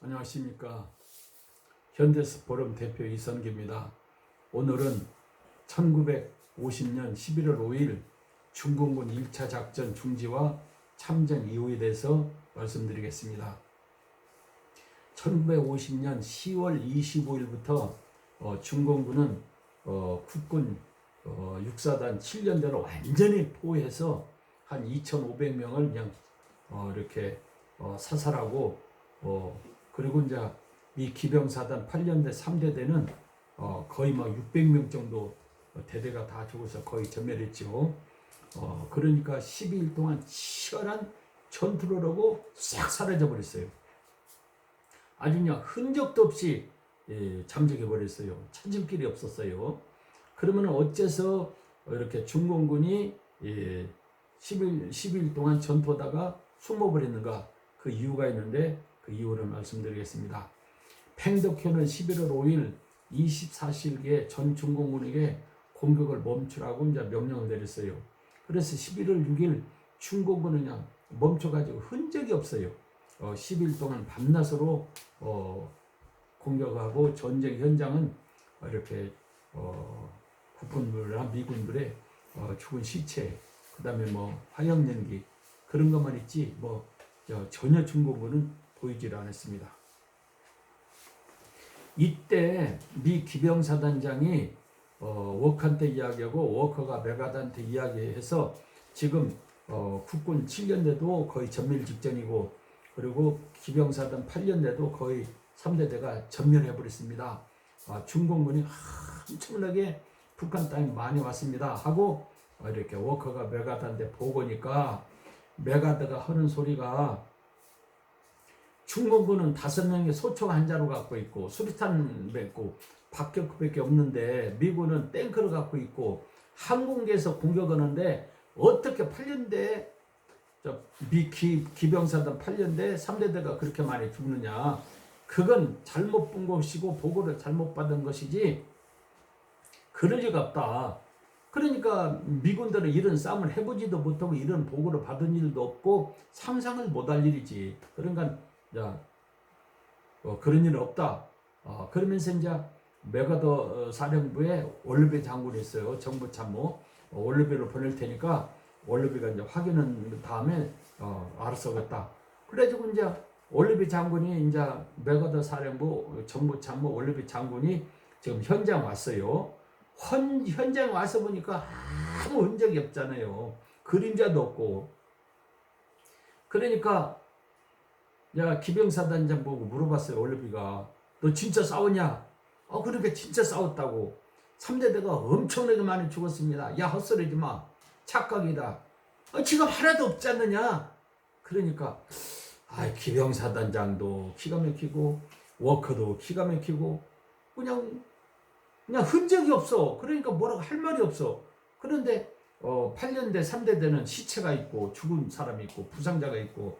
안녕하십니까. 현대스포럼 대표 이선기입니다. 오늘은 1950년 11월 5일 중공군 1차 작전 중지와 참전 이후에 대해서 말씀드리겠습니다. 1950년 10월 25일부터 중공군은 국군 육사단 7년대로 완전히 포위해서 한 2,500명을 그냥 이렇게 사살하고 그리고 이제 미 기병사단 8년대 3대대는 거의 막 600명 정도 대대가 다 죽어서 거의 전멸했죠. 그러니까 12일 동안 치열한 전투를 하고 싹 사라져 버렸어요. 아주 그냥 흔적도 없이 잠적해 버렸어요. 찾을 길이 없었어요. 그러면 어째서 이렇게 중공군이 10일 동안 전투하다가 숨어버렸는가? 그 이유가 있는데 그 이유를 말씀드리겠습니다. 팽덕현은 11월 5일 24시에 전 중공군에게 공격을 멈추라고 이제 명령을 내렸어요. 그래서 11월 6일 중공군은 그냥 멈춰가지고 흔적이 없어요. 10일 동안 밤낮으로 공격하고 전쟁 현장은 이렇게 국군들이나 미군들의 죽은 시체, 그 다음에 뭐 화형연기 그런 것만 있지 전혀 중공군은 보이질 않았습니다. 이때 미 기병사단장이 워크한테 이야기하고 워커가 메가드한테 이야기해서 지금 국군 7년대도 거의 전멸 직전이고 그리고 기병사단 8년대도 거의 3대대가 전멸해버렸습니다. 중공군이 엄청나게 북한 땅에 많이 왔습니다 하고 이렇게 워커가 메가드한테 보고니까 메가드가 하는 소리가 중공군은 5명의 소총 한 자루 갖고 있고 수리탄 맺고 박격밖에 없는데 미군은 탱크를 갖고 있고 항공기에서 공격하는데 어떻게 8년대 미 기병사단 8년대 3대대가 그렇게 많이 죽느냐. 그건 잘못 본 것이고 보고를 잘못 받은 것이지 그럴 리가 없다. 그러니까 미군들은 이런 싸움을 해보지도 못하고 이런 보고를 받은 일도 없고 상상을 못할 일이지. 그러니까 그런 일은 없다. 그러면서 이제 메가더 사령부에 월르베 장군이 있어요. 정부 참모. 월르베로 보낼 테니까 월르베가 이제 확인한 다음에 알아서 하겠다. 그래가지고 이제 월르베 장군이 이제 메가더 사령부 정부 참모 월르베 장군이 지금 현장 왔어요. 현장에 와서 보니까 아무 흔적이 없잖아요. 그림자도 없고. 그러니까 기병사단장 보고 물어봤어요. 월르비가 너 진짜 싸웠냐? 그러니까 진짜 싸웠다고. 3대대가 엄청나게 많이 죽었습니다. 야 헛소리지 마. 착각이다. 지금 하나도 없지 않느냐? 그러니까 기병사단장도 기가 막히고 워커도 기가 막히고 그냥 흔적이 없어. 그러니까 뭐라고 할 말이 없어. 그런데 8년대 3대대는 시체가 있고 죽은 사람이 있고 부상자가 있고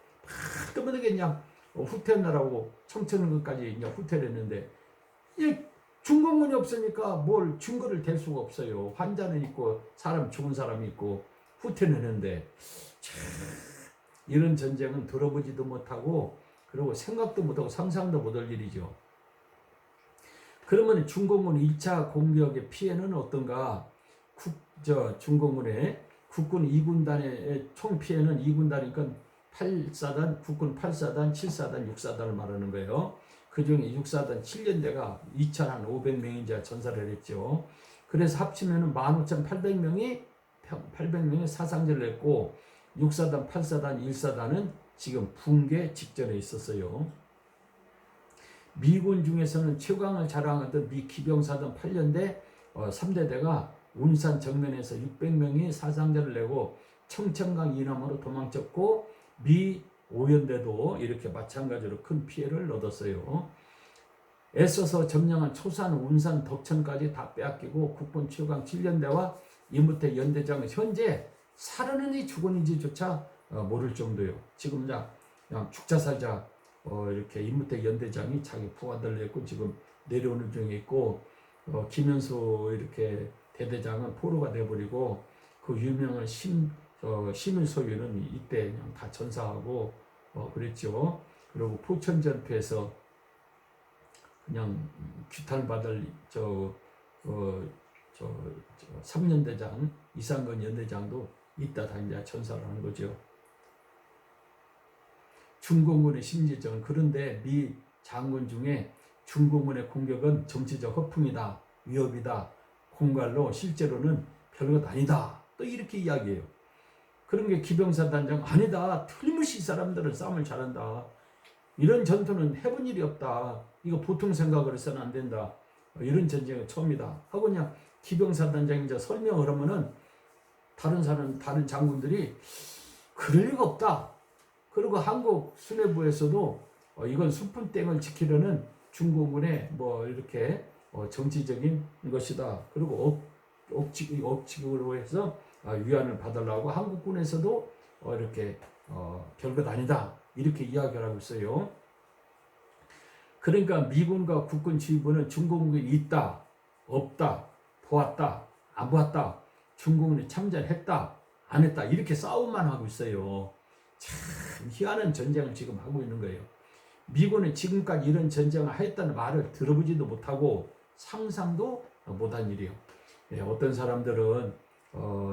끝없이 그냥 후퇴하라고 청천군까지 그냥 후퇴를 했는데 중공군이 없으니까 뭘 증거를 댈 수가 없어요. 환자는 있고 죽은 사람이 있고 후퇴는 했는데 이런 전쟁은 들어보지도 못하고 그리고 생각도 못하고 상상도 못할 일이죠. 그러면 중공군 1차 공격의 피해는 어떤가? 중공군의 국군 2군단의 총 피해는 2군단이니까 8사단, 국군 8사단, 7사단, 6사단을 말하는 거예요. 그 중에 6사단 7년대가 2,500명이 전사를 했죠. 그래서 합치면 15,800명이 사상자를 했고 6사단, 8사단, 1사단은 지금 붕괴 직전에 있었어요. 미군 중에서는 최강을 자랑하던 미 기병사단 8년대 3대대가 운산 정면에서 600명이 사상자를 내고 청천강 이남으로 도망쳤고 미 5연대도 이렇게 마찬가지로 큰 피해를 얻었어요. 애써서 점령한 초산, 운산, 덕천까지 다 빼앗기고 국군 최강 7년대와 이무태 연대장은 현재 살았는지 죽었는지조차 모를 정도예요. 지금 그냥 죽자 살자 이렇게 이무태 연대장이 자기 부하들 냈고 지금 내려오는 중에 있고 김현수 이렇게 대대장은 포로가 돼버리고 그 유명한 시민 소유는 이때 그냥 다 전사하고 그랬죠. 그리고 포천 전투에서 그냥 규탄받을 어, 저 3년대장 이상건 연대장도 이따 다 이제 전사를 하는 거죠. 중공군의 심리전. 그런데 미 장군 중에 중공군의 공격은 정치적 허풍이다, 위협이다, 공갈로 실제로는 별것 아니다, 또 이렇게 이야기해요. 그런 게 기병사 단장 아니다, 틀림없이 이 사람들은 싸움을 잘한다, 이런 전투는 해본 일이 없다, 이거 보통 생각을 해서는 안 된다, 이런 전쟁은 처음이다 하고 그냥 기병사 단장이 이제 설명을 하면은 다른 장군들이 그럴 리가 없다. 그리고 한국 수뇌부에서도 이건 수푼땡을 지키려는 중공군의 뭐 이렇게 정치적인 것이다. 그리고 억측으로 해서 위안을 받으려고 한국군에서도 이렇게 별것 아니다, 이렇게 이야기를 하고 있어요. 그러니까 미군과 국군 지휘부는 중공군이 있다, 없다, 보았다, 안 보았다, 중공군이 참전했다, 안 했다, 이렇게 싸움만 하고 있어요. 참 희한한 전쟁을 지금 하고 있는 거예요. 미군은 지금까지 이런 전쟁을 했다는 말을 들어보지도 못하고 상상도 못한 일이에요. 어떤 사람들은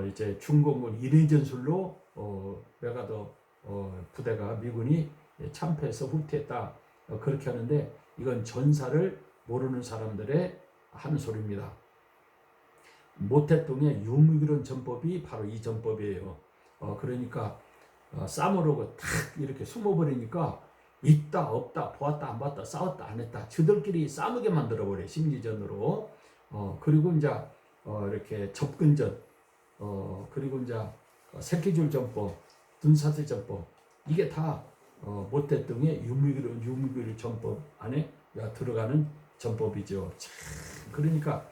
이제 중공군 일회 전술로 메가더 부대가 미군이 참패해서 후퇴했다, 그렇게 하는데 이건 전사를 모르는 사람들의 하는 소리입니다. 모태동의 유무기론 전법이 바로 이 전법이에요. 그러니까 싸움으로 탁 이렇게 숨어버리니까 있다, 없다, 보았다, 안 봤다, 싸웠다, 안 했다, 저들끼리 싸우게 만들어버려, 심리전으로. 그리고 이제 이렇게 접근전, 그리고 이제 새끼줄 전법, 눈사슬 전법, 이게 다 모태동의 유무기론 전법 안에 들어가는 전법이죠. 참, 그러니까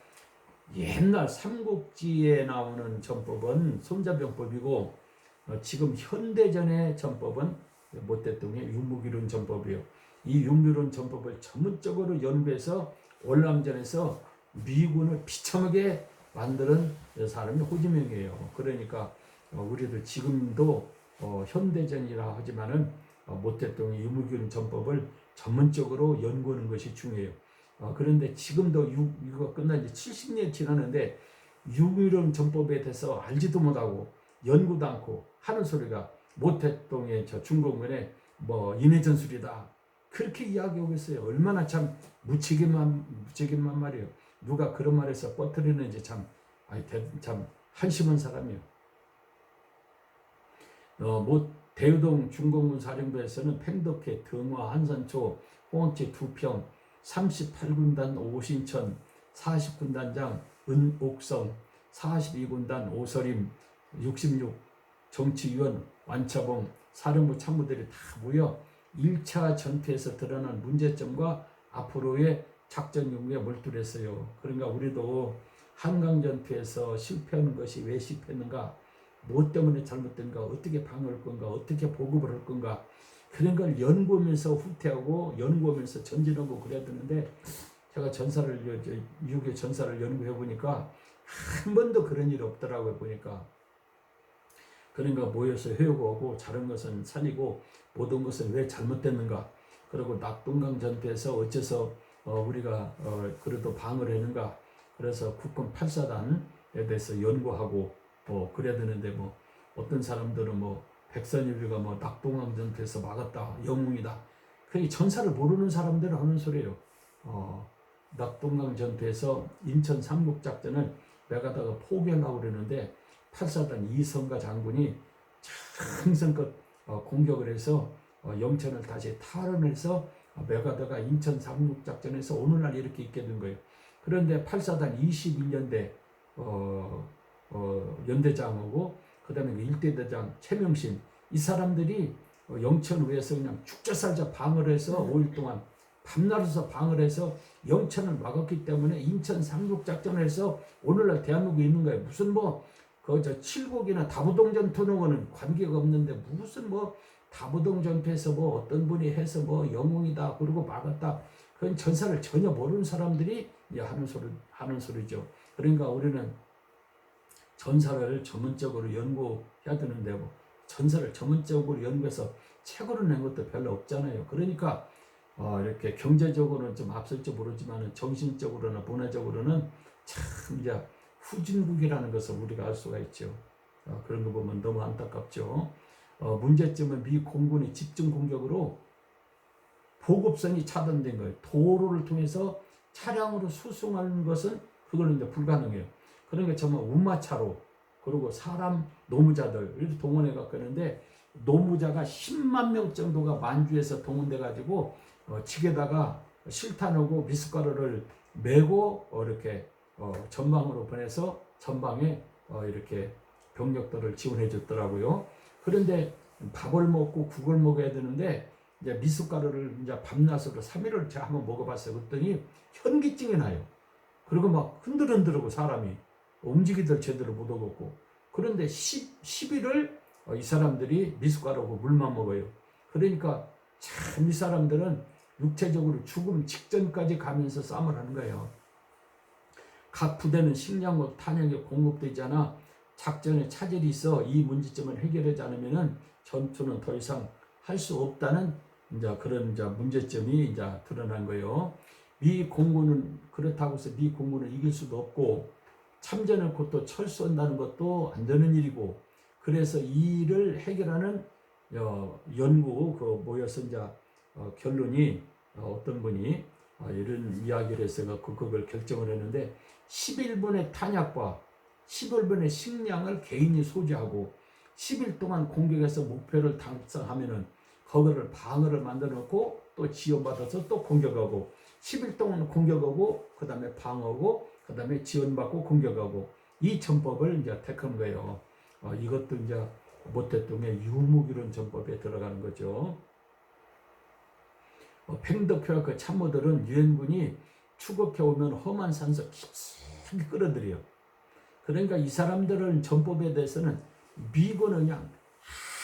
옛날 삼국지에 나오는 전법은 손자병법이고 지금 현대전의 전법은 모태동의 유무기론 전법이에요. 이 유무기론 전법을 전문적으로 연구해서 월남전에서 미군을 비참하게 만드는 사람이 호지명이에요. 그러니까 우리도 지금도 현대전이라 하지만은 모태동의 유무기론 전법을 전문적으로 연구하는 것이 중요해요. 그런데 지금도 이거 끝난 지 70년 지났는데 유무기론 전법에 대해서 알지도 못하고 연구도 않고 하는 소리가 모태동의 저 중공군의 뭐 인해전술이다, 그렇게 이야기하고 있어요. 얼마나 참 무책임한 말이에요. 누가 그런 말에서 뻗뜨리는지 참 한심한 사람이에요. 대유동 중공군 사령부에서는 팽덕회, 등화, 한산초, 홍학지 2평, 38군단 오신천, 40군단장 은옥성, 42군단 오서림, 66 정치위원 완차봉, 사령부 참모들이 다 모여 1차 전투에서 드러난 문제점과 앞으로의 작전 연구에 몰두를 했어요. 그러니까 우리도 한강 전투에서 실패하는 것이 왜 실패했는가, 무엇 때문에 잘못된가, 어떻게 방어할 건가, 어떻게 보급을 할 건가, 그런 걸 연구하면서 후퇴하고 연구하면서 전진하고 그래야 되는데, 제가 미국의 전사를 연구해 보니까 한 번도 그런 일이 없더라고요. 보니까. 그러니까 모여서 회고하고 잘한 것은 살리고 모든 것은 왜 잘못됐는가, 그리고 낙동강 전투에서 어째서 우리가 그래도 방어를 했는가, 그래서 국군 8사단에 대해서 연구하고 그래야 되는데, 어떤 사람들은 백선엽이가 낙동강 전투에서 막았다, 영웅이다, 그 전사를 모르는 사람들은 하는 소리예요. 낙동강 전투에서 인천 삼국작전을 메가다가 포기하려고 그러는데 8사단 이성가 장군이 정성껏 공격을 해서 영천을 다시 탈환해서 메가다가 인천 삼국작전에서 오늘날 이렇게 있게 된 거예요. 그런데 8사단 21년대 연대장하고 그 다음에 1대대장 최명신, 이 사람들이 영천 위에서 그냥 죽자살자 방어를 해서 5일 동안 밤낮에서 방어를 해서 영천을 막았기 때문에 인천 삼국작전에서 오늘날 대한민국에 있는 거예요. 무슨 칠곡이나 다부동 전투는 관계가 없는데 무슨 다부동 전투에서 어떤 분이 해서 영웅이다 그리고 막았다, 그건 전사를 전혀 모르는 사람들이 하는 소리죠. 그러니까 우리는 전사를 전문적으로 연구해야 되는데 전사를 전문적으로 연구해서 책으로 낸 것도 별로 없잖아요. 그러니까 이렇게 경제적으로는 좀 앞설지 모르지만 정신적으로나 문화적으로는 참 이제 후진국이라는 것을 우리가 알 수가 있죠. 그런 거 보면 너무 안타깝죠. 문제점은 미 공군의 집중 공격으로 보급선이 차단된 거예요. 도로를 통해서 차량으로 수송하는 것은 그거는 이제 불가능해요. 그러니까 정말 운마차로 그리고 사람 노무자들 이렇게 동원해 갖고 있는데 노무자가 10만 명 정도가 만주에서 동원돼 가지고 직에다가 실탄하고 미숫가루를 메고 이렇게 전방으로 보내서 전방에 이렇게 병력들을 지원해 줬더라고요. 그런데 밥을 먹고 국을 먹어야 되는데 이제 미숫가루를 이제 밤낮으로 3일을 제가 한번 먹어봤어요. 그랬더니 현기증이 나요. 그리고 막 흔들흔들하고 사람이 움직이들 제대로 못 오겠고. 그런데 10일을 이 사람들이 미숫가루하고 물만 먹어요. 그러니까 참 이 사람들은 육체적으로 죽음 직전까지 가면서 싸움을 하는 거예요. 각 부대는 식량과 탄약이 공급되지 않아 작전에 차질이 있어 이 문제점을 해결하지 않으면 전투는 더 이상 할 수 없다는 이제 그런 이제 문제점이 이제 드러난 거예요. 미 공군은 그렇다고 해서 미 공군을 이길 수도 없고 참전을 곧또 철수한다는 것도 안 되는 일이고 그래서 이 일을 해결하는 연구 모여서 이제 결론이 어떤 분이 이런 이야기를 해서 그걸 결정을 했는데 11분의 탄약과 11분의 식량을 개인이 소지하고 10일 동안 공격해서 목표를 달성하면은 거기를 방어를 만들어 놓고 또 지원받아서 또 공격하고 10일 동안 공격하고 그 다음에 방어하고 그 다음에 지원받고 공격하고 이 전법을 이제 택한 거예요. 이것도 이제 모태통의 유무기론 전법에 들어가는 거죠. 팽덕회와 그 참모들은 유엔군이 추격해 오면 험한 산속 깊숙이 끌어들여요. 그러니까 이 사람들은 전법에 대해서는 미군은 그냥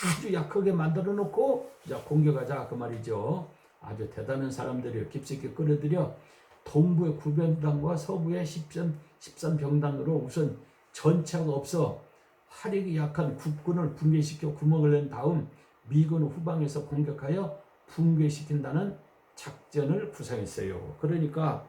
아주 약하게 만들어 놓고 이제 공격하자 그 말이죠. 아주 대단한 사람들이 깊숙이 끌어들여 동부의 9병단과 서부의 13병단으로 우선 전차가 없어 화력이 약한 국군을 붕괴시켜 구멍을 낸 다음 미군 후방에서 공격하여 붕괴시킨다는 작전을 구상했어요. 그러니까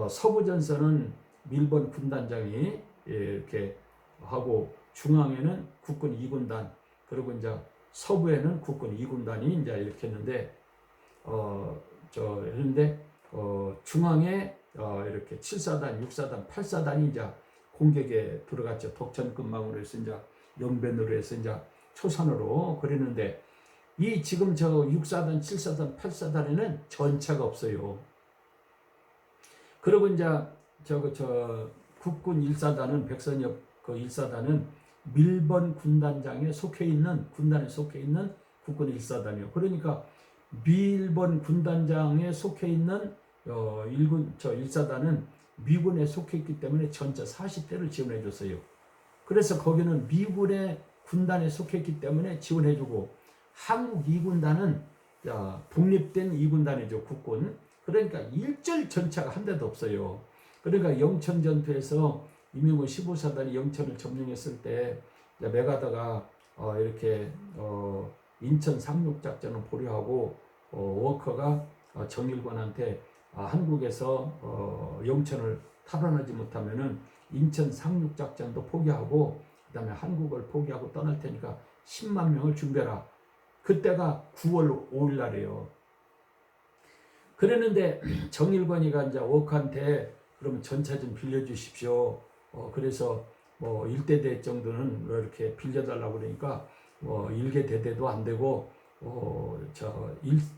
서부전선은 밀번 군단장이 이렇게 하고 중앙에는 국군 2군단 그리고 이제 서부에는 국군 2군단이 이제 이렇게 했는데 했는데 중앙에 이렇게 7사단, 6사단, 8사단이 이제 공격에 들어갔죠. 독천근망으로 해서 이제 영변으로 해서 이제 초산으로 그랬는데 이 지금 저 6사단, 7사단, 8사단에는 전차가 없어요. 그리고 이제 국군 1사단은 백선엽 그 1사단은 밀번 군단장에 속해 있는 군단에 속해 있는 국군 1사단이요. 그러니까 밀번 군단장에 속해 있는 1사단은 미군에 속해 있기 때문에 전차 40대를 지원해 줬어요. 그래서 거기는 미군의 군단에 속해 있기 때문에 지원해 주고 한국 2군단은 독립된 2군단이죠. 국군. 그러니까 일절 전차가 한 대도 없어요. 그러니까 영천 전투에서 이명호 15사단이 영천을 점령했을 때 메가더가 이렇게 인천 상륙작전을 보류하고 워커가 정일관한테 한국에서 영천을 탈환하지 못하면은 인천 상륙작전도 포기하고 그 다음에 한국을 포기하고 떠날 테니까 10만 명을 준비해라. 그때가 9월 5일 날이에요. 그랬는데 정일관이가 이제 워커한테 그러면 전차 좀 빌려주십시오. 그래서 뭐 1대대 정도는 이렇게 빌려달라고 그러니까 1개 대대도 안 되고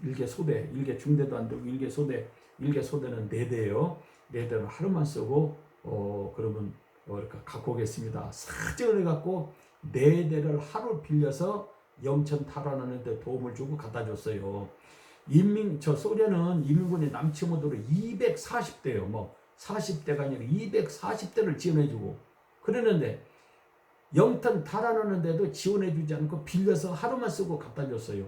일개 소대, 일개 중대도 안 되고 일개 소대는 4대예요. 4대는 하루만 쓰고 그러면 이렇게 갖고 오겠습니다. 사정을 해갖고 4대를 하루 빌려서 영천 탈환하는 데 도움을 주고 갖다 줬어요. 소련은 인민군의 남침모도로 240대요. 뭐 40대가 아니라 240대를 지원해주고 그러는데 영탄 탈환하는데도 지원해주지 않고 빌려서 하루만 쓰고 갖다 줬어요.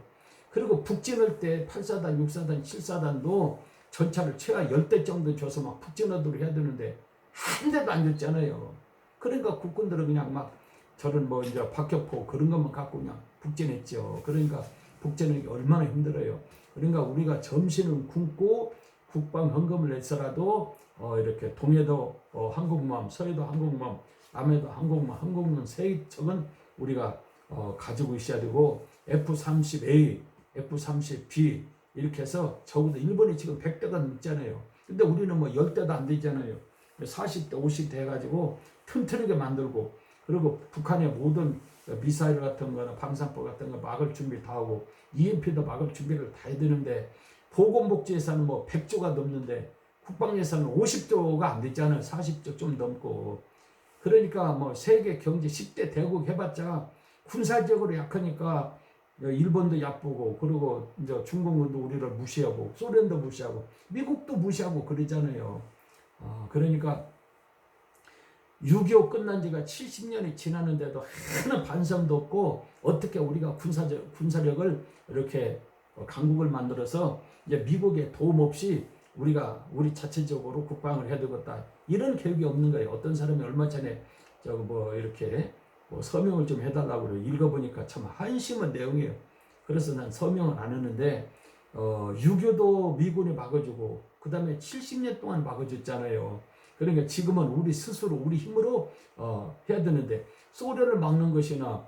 그리고 북진할 때 8사단, 6사단, 7사단도 전차를 최하 10대 정도 줘서 막 북진하도록 해야 되는데 한 대도 안 줬잖아요. 그러니까 국군들은 그냥 막 저런 뭐 이제 박격포 그런 것만 갖고 그냥 북진했죠. 그러니까 북진하기 얼마나 힘들어요. 그러니까 우리가 점심을 굶고 국방 헌금을 내서라도 이렇게 동해도 한국마음, 서해도 한국마음, 남해도 한국마음, 한국마음 세 척은 우리가 가지고 있어야 되고 F-30A, F-30B 이렇게 해서 적어도 일본이 지금 100대가 넘잖아요. 근데 우리는 뭐 10대도 안 되잖아요. 40대, 50대 해가지고 튼튼하게 만들고 그리고 북한의 모든 미사일 같은 거나 방산포 같은 거 막을 준비 다 하고 EMP도 막을 준비를 다 해야 되는데 보건복지 예산은 뭐 100조가 넘는데 국방 예산은 50조가 안 됐잖아요. 40조 좀 넘고. 그러니까 뭐 세계 경제 10대 대국 해봤자 군사적으로 약하니까 일본도 얕보고 그리고 이제 중국도 우리를 무시하고 소련도 무시하고 미국도 무시하고 그러잖아요. 그러니까 6.25 끝난 지가 70년이 지났는데도 하나는 반성도 없고 어떻게 우리가 군사력을 이렇게 강국을 만들어서 이제 미국의 도움 없이 우리가 우리 자체적으로 국방을 해야 되겠다 이런 계획이 없는 거예요. 어떤 사람이 얼마 전에 저거 뭐 이렇게 뭐 서명을 좀 해달라고 그래요. 읽어보니까 참 한심한 내용이에요. 그래서 난 서명은 안 했는데 6.25도 미군이 막아주고 그 다음에 70년 동안 막아줬잖아요. 그러니까 지금은 우리 스스로 우리 힘으로 해야 되는데 소련을 막는 것이나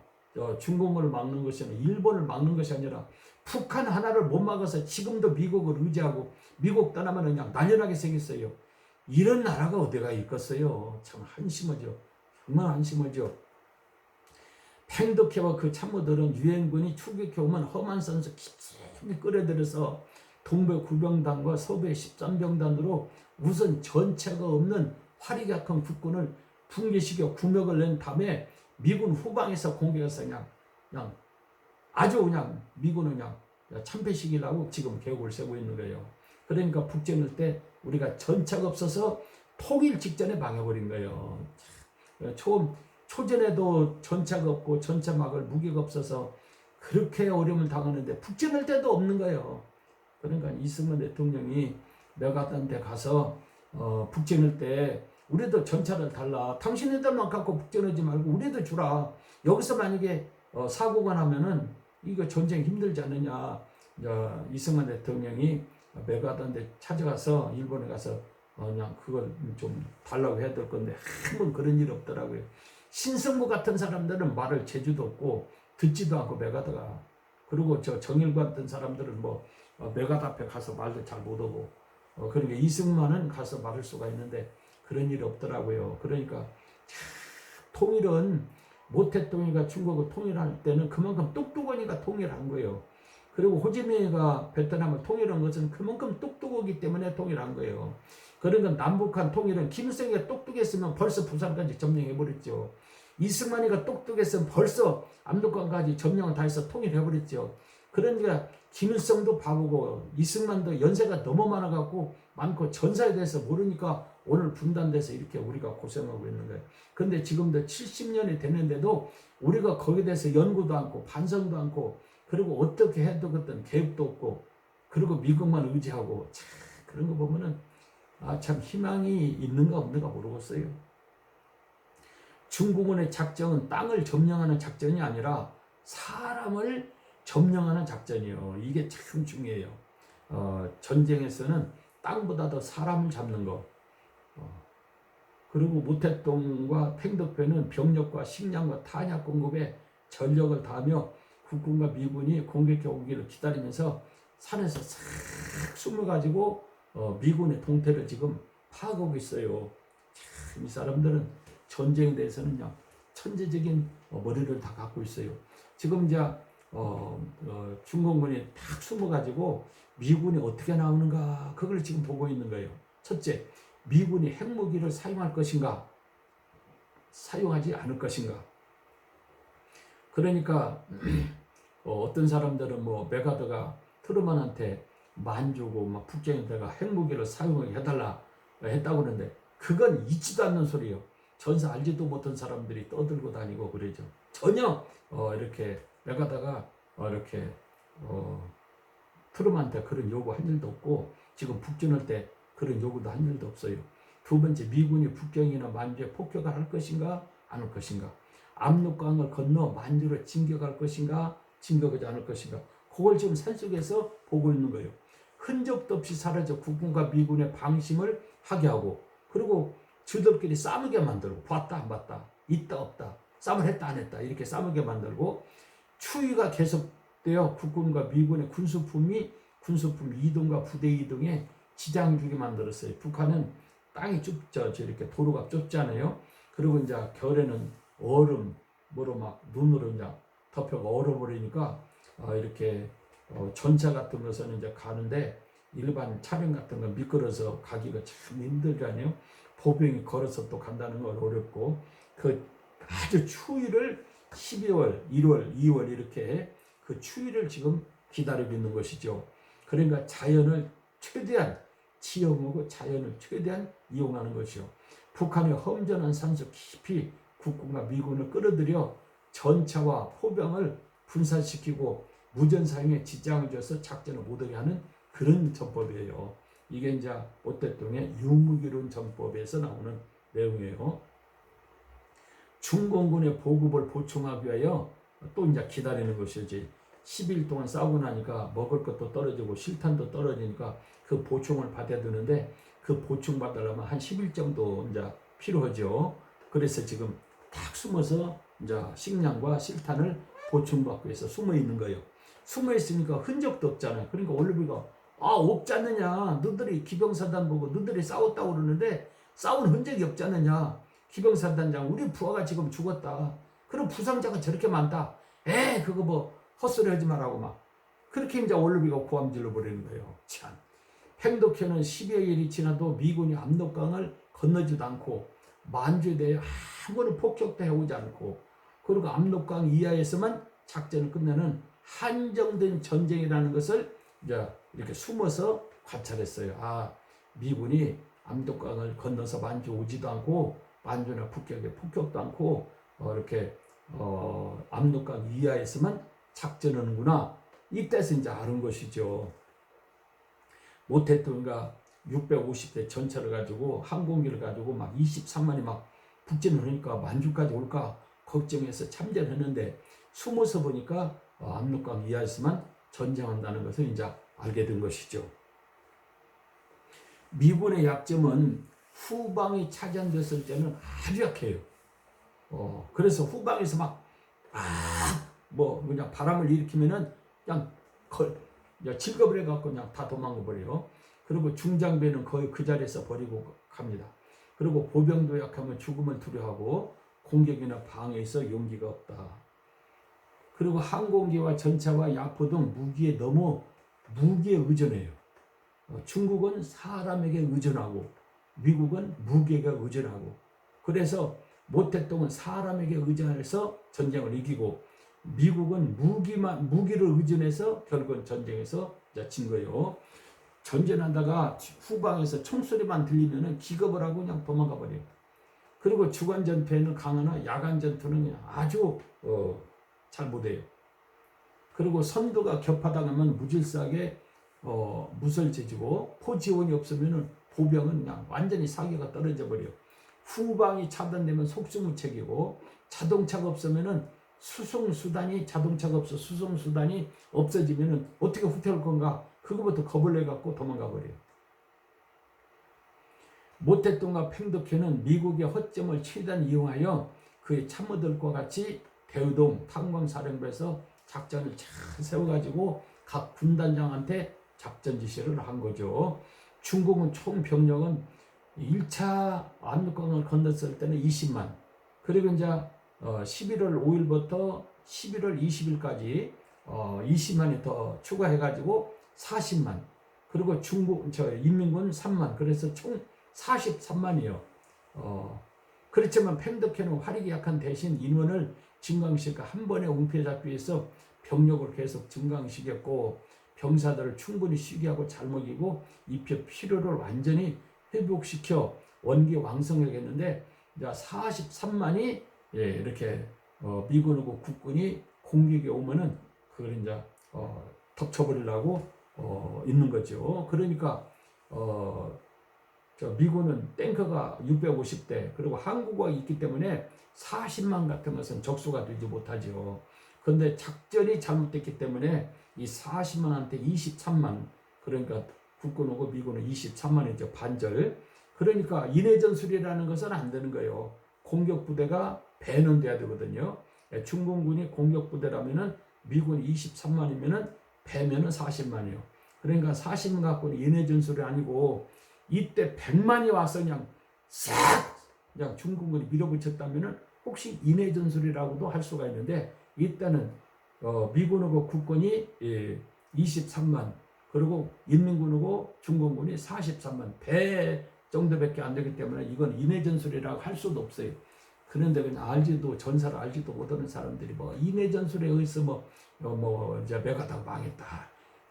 중공을 막는 것이나 일본을 막는 것이 아니라 북한 하나를 못 막아서 지금도 미국을 의지하고 미국 떠나면 그냥 난연하게 생겼어요. 이런 나라가 어디가 있겠어요. 참 한심하죠. 정말 한심하죠. 팽덕회와 그 참모들은 유엔군이 추격해오면 험한 선수 깊이 끌어들여서 동부 9병단과 서부의 13병단으로 우선 전체가 없는 화력이 약한 국군을 붕괴시켜 구명을 낸 다음에 미군 후방에서 공격해서 그냥 아주 그냥 미군은 그냥 참패시키려고 지금 계획을 세우고 있는 거예요. 그러니까 북전일 때 우리가 전차가 없어서 통일 직전에 망해버린 거예요. 초전에도 전차가 없고 전차 막을 무기가 없어서 그렇게 어려움을 당하는데 북전할 때도 없는 거예요. 그러니까 이승만 대통령이 메가단에 가서 북전할 때 우리도 전차를 달라. 당신네들만 갖고 북전하지 말고 우리도 주라. 여기서 만약에 사고가 나면은 이거 전쟁 힘들지 않느냐. 이승만 대통령이 메가단에 찾아가서 일본에 가서 그냥 그걸 좀 달라고 해야 될 건데 한 번 그런 일 없더라고요. 신성무 같은 사람들은 말을 재주도 없고 듣지도 않고 메가다가 그리고 저 정일관 같은 사람들은 뭐 메가다 앞에 가서 말도 잘 못하고 그러니까 이승만은 가서 말할 수가 있는데 그런 일이 없더라고요. 그러니까 통일은 모태통일과 중국을 통일할 때는 그만큼 똑똑하니까 통일한 거예요. 그리고 호지민이가 베트남을 통일한 것은 그만큼 똑똑하기 때문에 통일한 거예요. 그러니까 남북한 통일은 김일성이 똑똑했으면 벌써 부산까지 점령해버렸죠. 이승만이가 똑똑했으면 벌써 압록강까지 점령을 다 해서 통일해버렸죠. 그러니까 김일성도 바보고 이승만도 연세가 너무 많고 전사에 대해서 모르니까 오늘 분단돼서 이렇게 우리가 고생하고 있는 거예요. 근데 지금도 70년이 됐는데도 우리가 거기에 대해서 연구도 않고 반성도 않고 그리고 어떻게 해도 그땐 계획도 없고 그리고 미국만 의지하고 참 그런 거 보면은 참 희망이 있는가 없는가 모르겠어요. 중공군의 작전은 땅을 점령하는 작전이 아니라 사람을 점령하는 작전이에요. 이게 참 중요해요. 전쟁에서는 땅보다 더 사람을 잡는 거. 그리고 모택동과 팽덕회는 병력과 식량과 탄약 공급에 전력을 다하며 국군과 미군이 공격해 오기를 기다리면서 산에서 싹 숨어가지고 미군의 동태를 지금 파악하고 있어요. 참 이 사람들은 전쟁에 대해서는 그냥 천재적인 머리를 다 갖고 있어요. 지금 이제 중공군이 딱 숨어가지고 미군이 어떻게 나오는가 그걸 지금 보고 있는 거예요. 첫째, 미군이 핵무기를 사용할 것인가 사용하지 않을 것인가. 그러니까 어떤 사람들은 뭐 메가더가 트루먼한테 만주고 막 북전에다가 핵무기를 사용하게 해달라 했다고 그러는데 그건 있지도 않는 소리예요. 전사 알지도 못한 사람들이 떠들고 다니고 그러죠. 전혀 이렇게 메가더가 이렇게 트루먼한테 그런 요구한 일도 없고 지금 북전할 때 그런 요구도 한 일도 없어요. 두 번째, 미군이 북경이나 만주에 폭격을 할 것인가 안 할 것인가. 압록강을 건너 만주로 진격할 것인가 진격하지 않을 것인가. 그걸 지금 산속에서 보고 있는 거예요. 흔적도 없이 사라져 국군과 미군의 방심을 하게 하고, 그리고 저들끼리 싸우게 만들고, 봤다 안 봤다, 있다 없다, 싸움을 했다 안 했다, 이렇게 싸우게 만들고, 추이가 계속되어 국군과 미군의 군수품 이동과 부대 이동에 지장 주게 만들었어요. 북한은 땅이 좁죠. 이렇게 도로가 좁잖아요. 그리고 이제 겨울에는 얼음, 뭐로 막 눈으로 이제 덮여가 얼어버리니까 이렇게 전차 같은 것은 이제 가는데 일반 차량 같은 거 미끄러서 가기가 참 힘들잖아요. 보병이 걸어서 또 간다는 건 어렵고, 그 아주 추위를 12월, 1월, 2월 이렇게 그 추위를 지금 기다리고 있는 것이죠. 그러니까 자연을 최대한 지형하고 자연을 최대한 이용하는 것이요. 북한의 험전한 산속 깊이 국군과 미군을 끌어들여 전차와 포병을 분산시키고 무전사용에 지장을 줘서 작전을 못하게 하는 그런 전법이에요. 이게 이제 오 대통령의 유무기론 전법에서 나오는 내용이에요. 중공군의 보급을 보충하기 위하여 또 이제 기다리는 것이지. 10일 동안 싸우고 나니까 먹을 것도 떨어지고 실탄도 떨어지니까 그 보충을 받아야 되는데, 그 보충 받으려면 한 10일 정도 이제 필요하죠. 그래서 지금 딱 숨어서 이제 식량과 실탄을 보충받기 위해서 숨어 있는 거예요. 숨어 있으니까 흔적도 없잖아요. 그러니까 올리브가 없지 않느냐, 너들이 기병사단 보고 너들이 싸웠다고 그러는데 싸운 흔적이 없지 않느냐, 기병사단장 우리 부하가 지금 죽었다, 그럼 부상자가 저렇게 많다, 그거 뭐 헛소리 하지 말라고 막 그렇게 이제 올리브가 고함질러 버리는 거예요. 참, 팽독현은 10여일이 지나도 미군이 압록강을 건너지도 않고 만주에 대해 아무런 폭격도 해오지 않고, 그리고 압록강 이하에서만 작전을 끝내는 한정된 전쟁이라는 것을 이제 이렇게 숨어서 관찰했어요. 미군이 압록강을 건너서 만주 오지도 않고 만주나 북경에 폭격도 않고 이렇게 압록강 이하에서만 작전하는구나. 이때서 이제 아는 것이죠. 모 대통령과 650대 전차를 가지고 항공기를 가지고 막 23만이 막 북진을 하니까 만주까지 올까 걱정해서 참전했는데, 숨어서 보니까 압록강 이하에서만 전쟁한다는 것을 이제 알게 된 것이죠. 미군의 약점은 후방이 차지됐을 때는 아주 약해요. 그래서 후방에서 그냥 바람을 일으키면은 그냥 질겁을 해갖고 그냥 다 도망가 버려요. 그리고 중장비는 거의 그 자리에서 버리고 갑니다. 그리고 보병도 약하면 죽음을 두려워하고 공격이나 방해에서 용기가 없다. 그리고 항공기와 전차와 야포 등 무기에 너무 무기에 의존해요. 중국은 사람에게 의존하고 미국은 무기에게 의존하고, 그래서 모택동은 사람에게 의존해서 전쟁을 이기고, 미국은 무기를 의존해서 결국은 전쟁에서 진 거예요. 전쟁하다가 후방에서 총소리만 들리면은 기겁을 하고 그냥 도망가 버려요. 그리고 주간 전투에는 강하나 야간 전투는 아주 잘 못해요. 그리고 선두가 격파당하면 무질서하게 무설지지고, 포지원이 없으면은 보병은 그냥 완전히 사기가 떨어져 버려요. 후방이 차단되면 속수무책이고, 자동차가 없으면은 자동차가 없어 수송수단이 없어지면은 어떻게 후퇴할 건가, 그거부터 겁을 내갖고 도망가 버려요. 모택동과 팽덕회는 미국의 허점을 최대한 이용하여 그의 참모들과 같이 대우동 탄광사령부에서 작전을 잘 세워가지고 각 군단장한테 작전 지시를 한 거죠. 중국은 총 병력은 1차 압록강을 건넜을 때는 20만, 그리고 이제 11월 5일부터 11월 20일까지 20만이 더 추가해가지고 40만, 그리고 인민군 3만, 그래서 총 43만이요. 그렇지만 팽덕회는 화력이 약한 대신 인원을 증강시켜 한 번에 웅피해 잡기 위해서 병력을 계속 증강시켰고, 병사들을 충분히 쉬게 하고 잘 먹이고 입혀 피로를 완전히 회복시켜 원기 왕성하게 했는데, 이제 43만이 이렇게 미군하고 국군이 공격에 오면은 그걸 이제 덮쳐버리려고 있는 거죠. 그러니까 미군은 탱크가 650대, 그리고 항구가 있기 때문에 40만 같은 것은 적수가 되지 못하죠. 그런데 작전이 잘못됐기 때문에 이 40만한테 23만, 그러니까 국군하고 미군은 23만이죠. 반절. 그러니까 인해전술이라는 것은 안 되는 거예요. 공격부대가 배는 돼야 되거든요. 중공군이 공격부대라면은 미군이 23만이면은 배면은 40만이요. 그러니까 40만 갖고는 인해전술이 아니고 이때 100만이 와서 그냥 싹 그냥 중공군이 밀어붙였다면은 혹시 인해전술이라고도 할 수가 있는데, 이때는 미군하고 국군이 23만, 그리고 인민군하고 중공군이 43만, 배 정도밖에 안 되기 때문에 이건 인해전술이라고 할 수도 없어요. 그런데 그냥 알지도, 전사를 알지도 못하는 사람들이 뭐 인해전술에 의해서 뭐 이제 메가다가 망했다,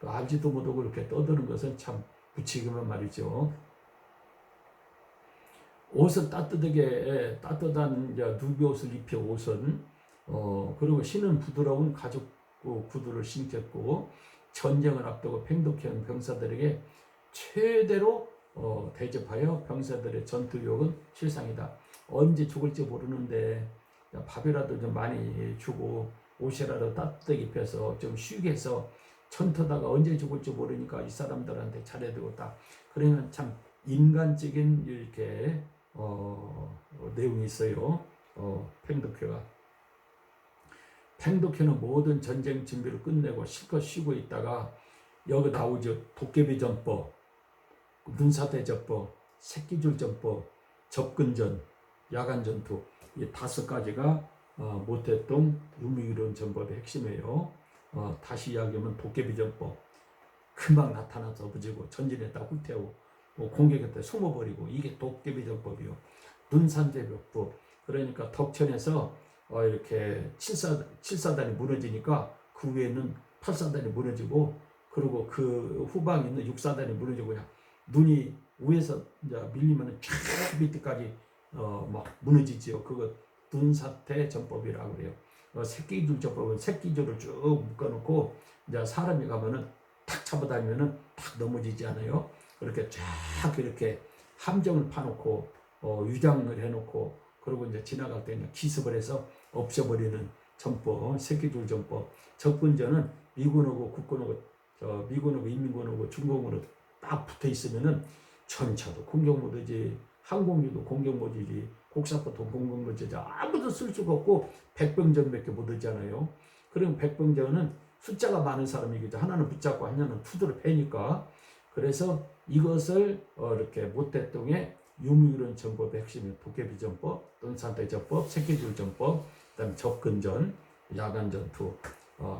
알지도 못하고 그렇게 떠드는 것은 참 무책임한 말이죠. 옷을 따뜻한 이제 누비 옷을 입혀 옷은 그리고 신은 부드러운 가죽 구두를 신겼고, 전쟁을 앞두고 팽독해온 병사들에게 최대로 대접하여 병사들의 전투력은 실상이다. 언제 죽을지 모르는데 밥이라도 좀 많이 주고 옷이라도 따뜻하게 입혀서 좀 쉬게 해서 전투다가 언제 죽을지 모르니까 이 사람들한테 잘해야 되겠다. 그러면 참 인간적인 이렇게 내용이 있어요. 팽독회는 모든 전쟁 준비를 끝내고 실컷 쉬고 있다가 여기 나오죠. 도깨비 전법, 눈사대 전법, 새끼줄 전법, 접근전, 야간 전투, 이 5가지가 모태동 유미이론 전법의 핵심이에요. 다시 이야기하면 도깨비 전법, 금방 나타나서 부지고 전진했다 후퇴하고 공격했다 숨어버리고, 이게 도깨비 전법이요. 눈산대벽법, 그러니까 덕천에서 이렇게 7사단이 무너지니까 그 위에는 8사단이 무너지고, 그리고 그 후방에 있는 6사단이 무너지고, 그냥 눈이 위에서 이제 밀리면 쫙 밑에까지 막 무너지지요. 그거 눈사태 전법이라고 그래요. 새끼줄 전법은 새끼줄을 쭉 묶어놓고 이제 사람이 가면은 탁 잡아다니면은 탁 넘어지지 않아요. 그렇게 쫙 이렇게 함정을 파놓고 유장을 해놓고, 그리고 이제 지나갈 때 그냥 기습을 해서 없애버리는 전법, 새끼줄 전법. 접근전은 미군하고 국군하고 미군하고 인민군하고 중공군하고 딱 붙어 있으면은 전차도 공격 못하지, 항공기도 공격 못하지, 곡사포도 공격 못하지, 아무도 쓸 수가 없고 백병전밖에 못하잖아요. 그럼 백병전은 숫자가 많은 사람이겠죠. 하나는 붙잡고 하나는 투드를 패니까. 그래서 이것을 이렇게 모태동의 유미이론 전법의 핵심이 도깨비 전법, 눈산대 전법, 새끼줄 전법, 그다음에 접근전, 야간 전투.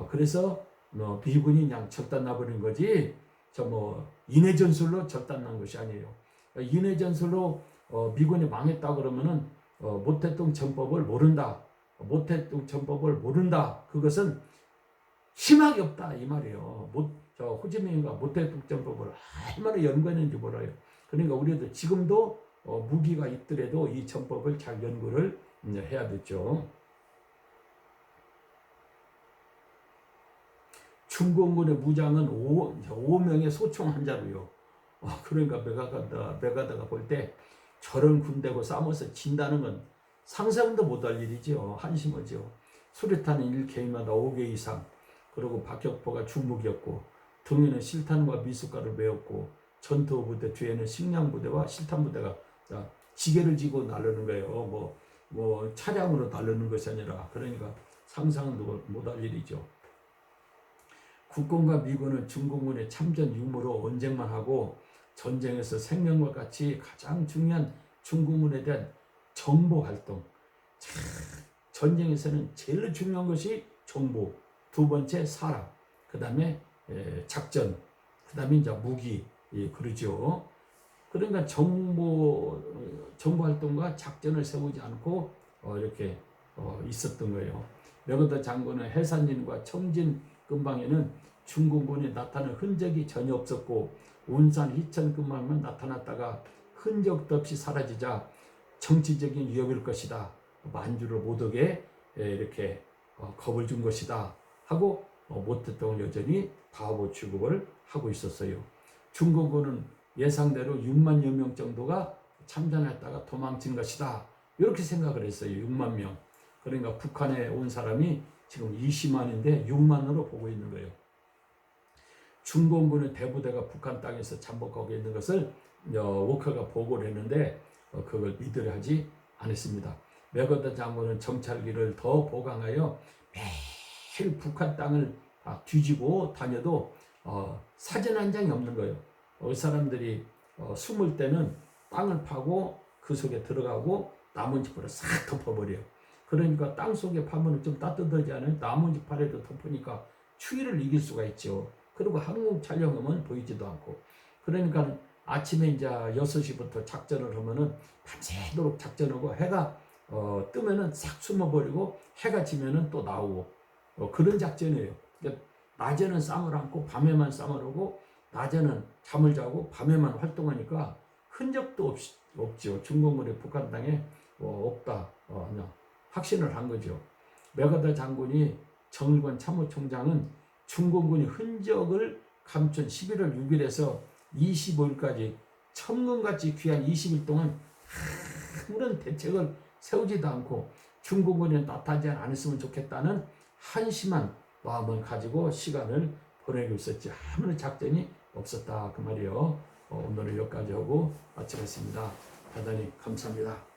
그래서 미군이 그냥 절단 나버린 거지, 인해 전술로 절단 난 것이 아니에요. 인해 전술로 미군이 망했다 그러면은 모태동 전법을 모른다. 모태동 전법을 모른다. 그것은 희망이 없다 이 말이에요. 호지민이가 모태동 전법을 얼마나 연구했는지 몰라요. 그러니까 우리도 지금도 무기가 있더라도 이 전법을 잘 연구를 해야겠죠. 중공군의 무장은 5명의 소총 한 자루요. 그러니까 메가다가 볼 때 저런 군대고 싸워서 진다는 건 상상도 못할 일이죠. 한심하죠. 수류탄은 1개인마다 5개 이상, 그리고 박격포가 주무기였고, 등에는 실탄과 미숫가루를 메었고, 전투 부대 뒤에는 식량 부대와 실탄 부대가 지게를 지고 나르는 거예요. 차량으로 나르는 것이 아니라. 그러니까 상상도 못할 일이죠. 국군과 미군은 중공군의 참전 유무로 언쟁만 하고, 전쟁에서 생명과 같이 가장 중요한 중공군에 대한 정보 활동. 전쟁에서는 제일 중요한 것이 정보, 두 번째 사람, 그 다음에 작전, 그 다음에 이제 무기, 그러죠. 그러니까 정보 활동과 작전을 세우지 않고 이렇게 있었던 거예요. 메가다 장군은 해산진과 청진 근방에는 중공군이 나타난 흔적이 전혀 없었고, 운산 희천 근방만 나타났다가 흔적도 없이 사라지자 정치적인 위협일 것이다, 만주를 못 오게 이렇게 겁을 준 것이다 하고 모태동을 여전히 바보 취급을 하고 있었어요. 중공군은 예상대로 6만여 명 정도가 참전했다가 도망친 것이다, 이렇게 생각을 했어요. 6만 명. 그러니까 북한에 온 사람이 지금 20만인데 6만으로 보고 있는 거예요. 중공군의 대부대가 북한 땅에서 잠복하고 있는 것을 워커가 보고를 했는데 그걸 믿으려 하지 않았습니다. 맥어더 장군은 정찰기를 더 보강하여 매일 북한 땅을 뒤지고 다녀도 사진 한 장이 없는 거예요. 사람들이 숨을 때는 땅을 파고 그 속에 들어가고 나뭇잎으로 싹 덮어버려요. 그러니까 땅 속에 파면 좀 따뜻하지 않아요? 나뭇잎 아래로 덮으니까 추위를 이길 수가 있죠. 그리고 항공 촬영하면 보이지도 않고. 그러니까 아침에 이제 6시부터 작전을 하면은 밤새도록 작전하고 해가 뜨면은 싹 숨어버리고 해가 지면은 또 나오고 그런 작전이에요. 그러니까 낮에는 쌈을 안고 밤에만 쌈을 하고 낮에는 잠을 자고 밤에만 활동하니까 흔적도 없죠. 중공군이 북한 땅에 없다 확신을 한 거죠. 맥어더 장군이 정일권 참모총장은 중공군이 흔적을 감춘 11월 6일에서 25일까지 천문같이 귀한 20일 동안 아무런 대책을 세우지도 않고 중공군이 나타나지 않았으면 좋겠다는 한심한 마음을 가지고 시간을 보내고 있었지 아무런 작전이 없었다 그 말이에요. 오늘은 여기까지 하고 마치겠습니다. 대단히 감사합니다.